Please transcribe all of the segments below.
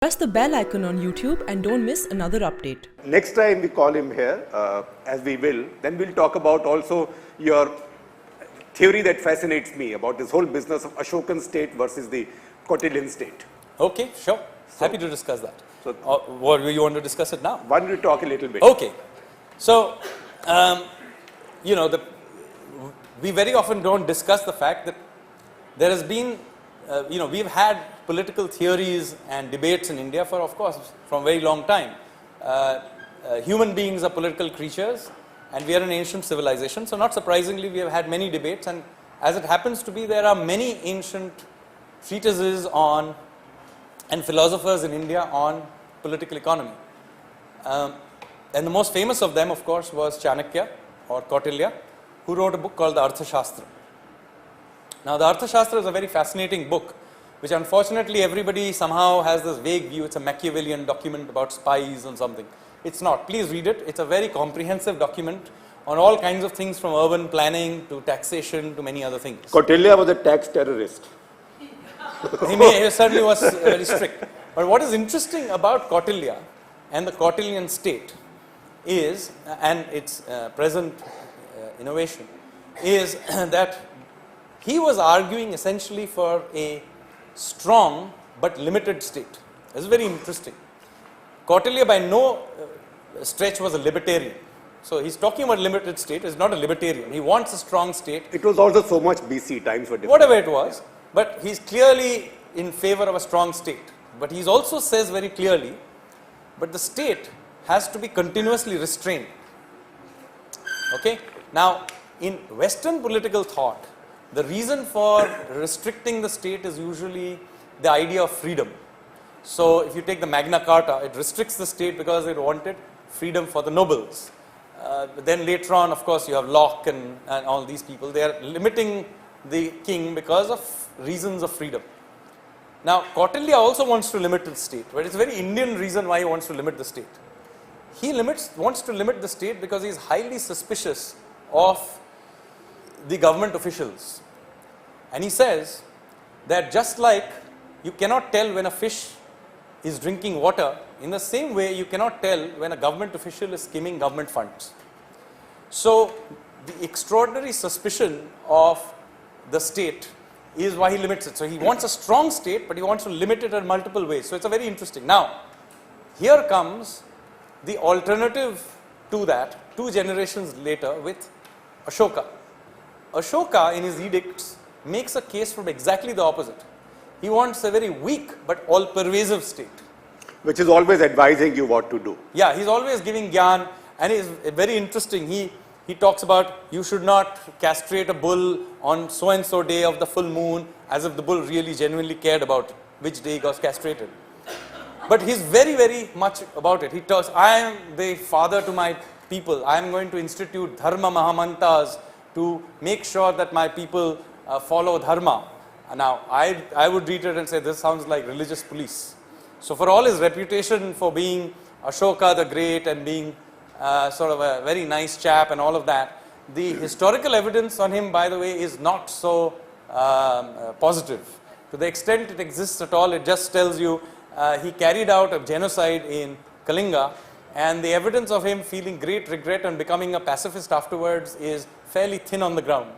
Press the bell icon on YouTube and don't miss another update. Next time we call him here, as we will, then we'll talk about also your theory that fascinates me about this whole business of Ashokan state versus the Kautilyan state. Okay, sure. Happy to discuss that. So, what you want to discuss it now? Why don't you talk a little bit? Okay. So, we very often don't discuss the fact that there has been, we've had political theories and debates in India for, of course, from a very long time. Human beings are political creatures and we are an ancient civilization. So not surprisingly, we have had many debates, and as it happens to be, there are many ancient treatises on and philosophers in India on political economy. And the most famous of them, of course, was Chanakya or Kautilya, who wrote a book called the Arthashastra. Now, the Arthashastra is a very fascinating book, which unfortunately everybody somehow has this vague view. It's a Machiavellian document about spies and something. It's not. Please read it. It's a very comprehensive document on all kinds of things, from urban planning to taxation to many other things. Kautilya was a tax terrorist. He certainly was very strict. But what is interesting about Kautilya and the Kautilyan state is, and its present innovation, is that he was arguing essentially for a strong but limited state. This is very interesting. Kautilya by no stretch was a libertarian. So he's talking about limited state. He's not a libertarian. He wants a strong state. It was also so much BC, times were different. Whatever it was, but he's clearly in favor of a strong state. But he also says very clearly, but the state has to be continuously restrained. Okay? Now, in Western political thought, the reason for restricting the state is usually the idea of freedom. So, if you take the Magna Carta, it restricts the state because it wanted freedom for the nobles. Then later on, of course, you have Locke and all these people. They are limiting the king because of reasons of freedom. Now, Kautilya also wants to limit the state, but it's a very Indian reason why he wants to limit the state. He wants to limit the state because he is highly suspicious of the government officials. And he says that just like you cannot tell when a fish is drinking water, in the same way you cannot tell when a government official is skimming government funds. So the extraordinary suspicion of the state is why he limits it. So he wants a strong state, but he wants to limit it in multiple ways. So it's a very interesting. Now, here comes the alternative to that 2 generations later with Ashoka. Ashoka, in his edicts, makes a case from exactly the opposite. He wants a very weak but all-pervasive state. Which is always advising you what to do. Yeah, he's always giving gyan, and it's very interesting. He talks about you should not castrate a bull on so-and-so day of the full moon, as if the bull really genuinely cared about which day he got castrated. But he's very, very much about it. He talks, I am the father to my people. I am going to institute dharma mahamantas to make sure that my people follow dharma. Now, I would read it and say this sounds like religious police. So for all his reputation for being Ashoka the Great and being sort of a very nice chap and all of that, the historical evidence on him, by the way, is not so positive. To the extent it exists at all, it just tells you he carried out a genocide in Kalinga, and the evidence of him feeling great regret and becoming a pacifist afterwards is fairly thin on the ground.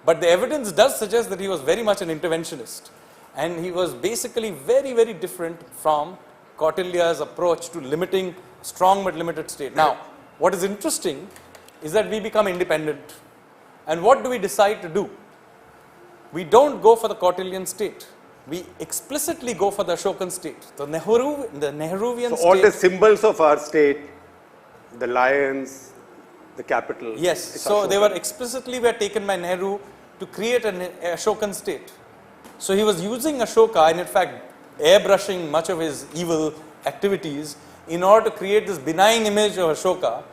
But the evidence does suggest that he was very much an interventionist, and he was basically very, very different from Kautilya's approach to limiting strong but limited state. Now, what is interesting is that we become independent, and what do we decide to do? We don't go for the Kautilyan state. We explicitly go for the Ashokan state. The Nehruvian state. So all the symbols of our state, the lions, the capital. Yes, so they were explicitly taken by Nehru to create an Ashokan state. So he was using Ashoka and in fact airbrushing much of his evil activities in order to create this benign image of Ashoka,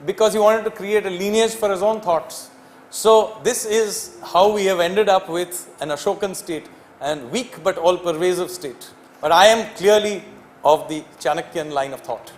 because he wanted to create a lineage for his own thoughts. So this is how we have ended up with an Ashokan state, and weak but all-pervasive state. But I am clearly of the Chanakyan line of thought.